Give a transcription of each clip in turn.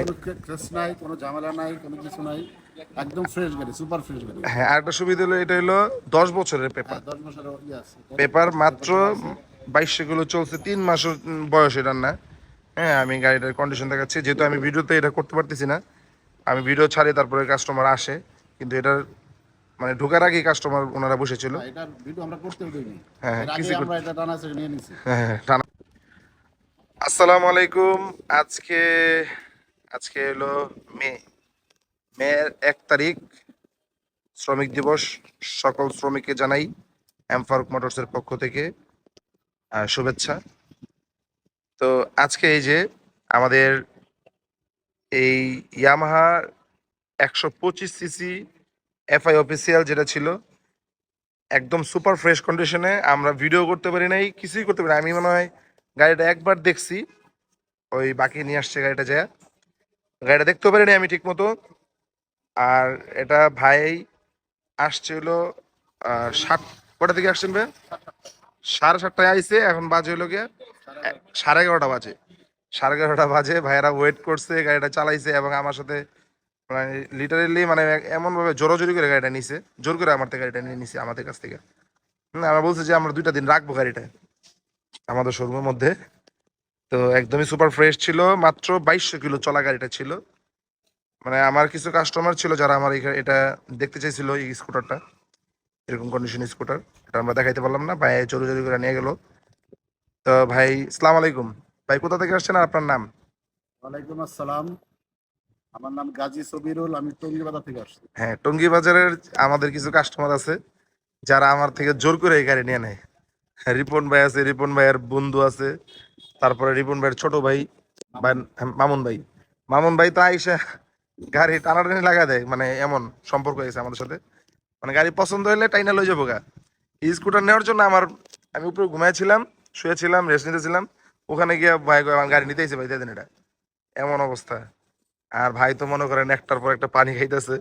কোনো কেস নাই, কোনো ঝামেলা নাই, কোনো কিছু নাই। একদম ফ্রেশ গাড়ি, সুপার ফ্রেশ গাড়ি। হ্যাঁ, আরেকটা সুবিধা হলো এটা হলো 10 বছরের পেপার। হ্যাঁ, 10 বছরের আছে, পেপার মাত্র পেপার আছে। 2200 চলছে, 3 মাস বয়স এটার না। হ্যাঁ, আমি গাড়িটার কন্ডিশন দেখাচ্ছি, যেহেতু আমি ভিডিওতে এটা করতে পারতেছি না। আমি ভিডিও ছাড়ি, তারপরে কাস্টমার আসে, কিন্তু এটার মানে ঢোকার আগে কাস্টমার ওনারা বসেছিল। না, এটার ভিডিও আমরা করতেও দিইনি। হ্যাঁ, হ্যাঁ, এর আগে কিছু আমরা এটা টানা সেরে নিয়ে নিছি। হ্যাঁ, হ্যাঁ, আসসালামু আলাইকুম। আজকে আজকে হলো মে মের 1 তারিখ, শ্রমিক দিবস। সকল শ্রমিককে জানাই এম ফারুক মোটরসের পক্ষ থেকে শুভেচ্ছা। তো আজকে এই যে আমাদের এই ইয়ামাহা 125 সিসি এফআই অফিসিয়াল যেটা ছিল, একদম সুপার ফ্রেশ কন্ডিশনে। আমরা ভিডিও করতে পারি নাই, কিছুই করতে পারি নাই। আমি মনে হয় গাড়িটা একবার দেখছি, ওই বাকি নিয়ে আসছে গাড়িটা যায়, গাড়িটা দেখতে পারিনি আমি ঠিক মতো। আর এটা ভাই আসছে হলো 7 কটা থেকে আসছেন ভাই? 7:30টায় আইছে, এখন বাজে হলো গিয়ে 11:30 বাজে। 11:30 বাজে, ভাইয়েরা ওয়েট করছে, গাড়িটা চালাইছে এবং আমার সাথে মানে লিটারেলি মানে এমন ভাবে জোরাজোরি করে গাড়িটা নিছে, জোর করে আমার থেকে গাড়িটা নিয়ে নিছে আমাদের কাছ থেকে। আমরা বলছি যে আমরা 2টা দিন রাখবো গাড়িটা আমাদের শোরুমের মধ্যে। তো একদমই সুপার ফ্রেশ ছিল, মাত্র 2200 চলা গাড়িটা ছিল। মানে আমার কিছু কাস্টমার ছিল যারা আমার এটা দেখতে চাইছিল, এই স্কুটারটা, এরকম কন্ডিশন স্কুটার। এটা আমরা দেখাইতে পারলাম না, ভাই চোরি চোরি করে নিয়ে গেল। তো ভাই সালাম আলাইকুম। ভাই কোথা থেকে আসছেন আর আপনার নাম? ওয়ালাইকুম আসসালাম। আমার নাম গাজী সবিরুল, আমি টঙ্গিবাজার থেকে আসছি। হ্যাঁ, টঙ্গী বাজারের আমাদের কিছু কাস্টমার আছে যারা আমার থেকে জোর করে এই গাড়ি নিয়ে নেয়। রিপন ভাই আছে, রিপন ভাইয়ের বন্ধু আছে, তারপরে রিপন ভাইয়ের ছোট ভাই মামুন ভাই। মামুন ভাই তো আইসা গাড়ি টানাটানি লাগা দেয়, মানে এমন সম্পর্ক হয়েছে আমাদের সাথে। মানে গাড়ি পছন্দ হলে টাইনা লই যাবো গা। এই স্কুটার নেওয়ার জন্য আমি উপরে ঘুমাইছিলাম, শুয়েছিলাম, রেস্ট নিতেছিলাম, ওখানে গিয়ে ভাই কয়, আমার গাড়ি নিতেইছে ভাই, দিয়ে দেন এটা। এমন অবস্থা। আর ভাই তো মনে করেন একটার পর একটা পানি খাইতেছে,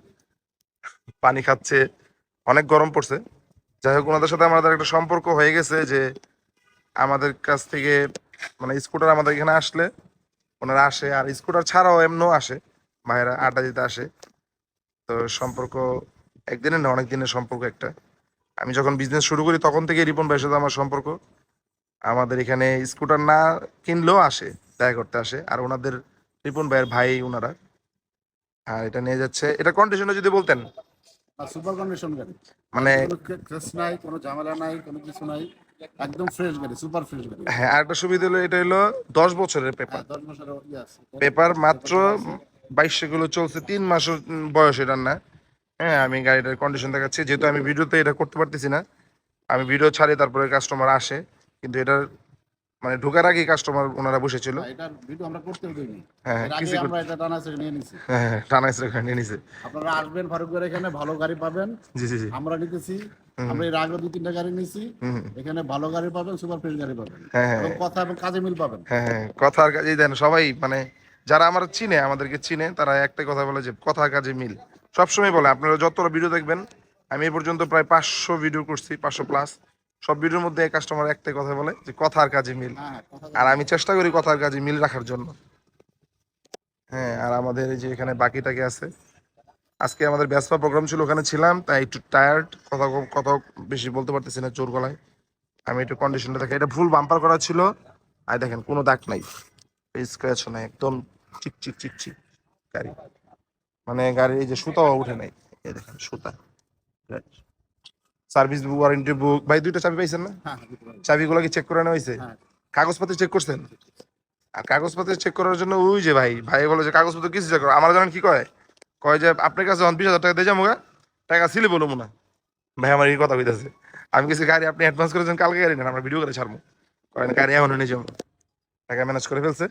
পানি খাচ্ছে, অনেক গরম পড়ছে। যাই হোক, ওনাদের সাথে আমাদের একটা সম্পর্ক হয়ে গেছে যে আমাদের কাছ থেকে মানে স্কুটার আমাদের এখানে আসলে ওনারা আসে, আর স্কুটার ছাড়াও এমনও আসে, ভাইয়েরা আড্ডা দিতে আসে। তো সম্পর্ক একদিনের না, অনেক দিনের সম্পর্ক একটা। আমি যখন বিজনেস শুরু করি তখন থেকে রিপন ভাইয়ের সাথে আমার সম্পর্ক। আমাদের এখানে স্কুটার না কিনলেও আসে, দেখা করতে আসে। আর ওনাদের রিপন ভাইয়ের ভাই ওনারা। আর এটা নিয়ে যাচ্ছে, এটা কন্ডিশনটা যদি বলতেন। আর সুপার কন্ডিশন গাড়ি। মানে কোনো কেস নাই, কোনো ঝামেলা নাই, কোনো কিছু নাই। একদম ফ্রেশ গাড়ি, সুপার ফ্রেশ গাড়ি। হ্যাঁ, আরেকটা সুবিধা হলো এটা হলো 10 বছরের পেপার। হ্যাঁ, 10 বছরের আছে, পেপার মাত্র পেপার আছে। 2200 চলছে, 3 মাস বয়স এটার না। হ্যাঁ, আমি গাড়িটার কন্ডিশন দেখাচ্ছি, যেহেতু আমি ভিডিওতে এটা করতে পারতেছি না। আমি ভিডিও ছাড়ি, তারপরে কাস্টমার আসে, কিন্তু এটার মানে ঢোকার আগে কাস্টমার ওনারা বসেছিল। না, এটার ভিডিও আমরা করতেও দিইনি। হ্যাঁ, হ্যাঁ, এর আগে কিছু আমরা এটা টানা সেরে নিয়ে নিছি। হ্যাঁ, হ্যাঁ, টানা এসে নিয়ে নিছে। আপনারা আসবেন ফারুকের এখানে, ভালো গাড়ি পাবেন। জি, জি, জি। আমরা নিতেছি। হুম, আমরা এর আগে 2-3টা গাড়ি নিছি। হুম, হুম। এখানে ভালো গাড়ি পাবেন, সুপার ফ্রেশ গাড়ি পাবেন। হ্যাঁ, এবং হ্যাঁ, কথা এবং কাজে মিল পাবেন। হ্যাঁ, হ্যাঁ, কথার কাজেই দেন সবাই, মানে যারা আমার চিনে, আমাদেরকে চিনে, তারা একটাই কথা বলে যে কথার কাজে মিল। সবসময় বলে, আপনারা যতটা ভিডিও দেখবেন, আমি এ পর্যন্ত প্রায় 500 ভিডিও করছি, 500+। সব ভিডিওর মধ্যে কাস্টমার একটাই কথা বলে যে কথার কাজে মিল। হ্যাঁ, হ্যাঁ, কথা আর কাজে আমি মিল। চেষ্টা করি কথার কাজে মিল রাখার জন্য। হ্যাঁ, আর আমাদের এই যে এখানে বাকিটাকে আছে, আজকে আমাদের ব্যস্ত প্রোগ্রাম ছিল, ওখানে ছিলাম, তাই একটু টায়ার্ড, কথা বেশি বলতে পারতেছি না জোর গলায়। আমি একটু কন্ডিশনটা দেখি, এটা ফুল বাম্পার করা ছিল। আর দেখেন কোনো দাগ নাই, স্ক্র্যাচ নাই, একদম চিক চিক চিক চিক গাড়ি। মানে গাড়ির এই যে সুতাও উঠে নাই, এই দেখেন সুতা। সার্ভিস বুক, ওয়ারেন্টি বুক। ভাই 2টা চাবি পাইছেন না? হ্যাঁ, হ্যাঁ, দিতে পারেন। চাবিগুলো কি চেক করে নেওয়া হয়েছে? হ্যাঁ। কাগজপত্র চেক করছেন? আর কাগজপত্র চেক করার জন্য ওই যে ভাই ভাই বলে যে কাগজপত্র কিছু চেক করো। আমার জানেন কি কয়? কয় যে আপনার কাছে যখন 20,000 টাকা দিয়ে যাবো গা, টাকা ছিলে বলবো না। ভাই আমার এই কথা কইতাছে। আমি কিছু গাড়ি আপনি অ্যাডভান্স করেছেন, কালকে গাড়ি নেন, আমরা ভিডিও করে ছাড়বো। কয় না, গাড়ি এখন নিয়ে যাবো। টাকা ম্যানেজ করে ফেলছে,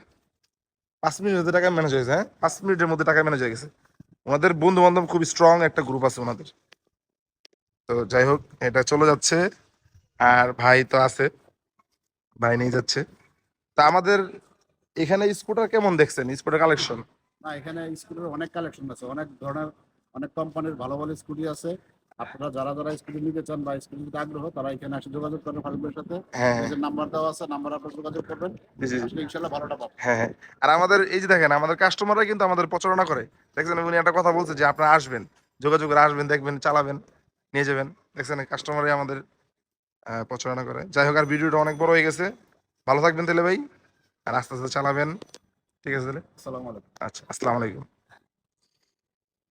5 মিনিটের মধ্যে টাকা ম্যানেজ হয়েছে। হ্যাঁ, 5 মিনিটের মধ্যে টাকা ম্যানেজ হয়ে গেছে। ওনাদের বন্ধু বান্ধব খুব স্ট্রং একটা গ্রুপ আছে ওনাদের। তো যাই হোক, এটা চলে যাচ্ছে। আর ভাই তো আছে, ভাই নিয়ে যাচ্ছে। তা আমাদের এখানে স্কুটার কেমন দেখছেন, স্কুটার কালেকশন? না, এখানে স্কুটির অনেক কালেকশন আছে, অনেক ধরনের, অনেক কোম্পানির ভালো ভালো স্কুটি আছে। আপনারা যারা যারা স্কুটি নিতে চান বা স্কুটি নিতে আগ্রহ তারা এখানে এসে যোগাযোগ করেন ফারুক ভাইয়ের সাথে। হ্যাঁ নিজের নাম্বার দেওয়া আছে, নাম্বার আপনারা যোগাযোগ করবেন, জি জি জি। আসলে ইনশাল্লাহ ভালোটা পাবেন। হ্যাঁ হ্যাঁ। আর আমাদের এই যে দেখেন আমাদের কাস্টমাররা কিন্তু আমাদের প্রচারণা করে। দেখছেন উনি একটা কথা বলছে যে আপনারা আসবেন, যোগাযোগ করে আসবেন, দেখবেন, চালাবেন, নিয়ে যাবেন। দেখছেন কাস্টমারই আমাদের প্রচারণা করে। যাই হোক, আর ভিডিওটা অনেক বড় হয়ে গেছে। ভালো থাকবেন তাহলে ভাই, আর আস্তে আস্তে চালাবেন। ঠিক আছে তাহলে। আসসালামু আলাইকুম। আচ্ছা, আসসালামু আলাইকুম।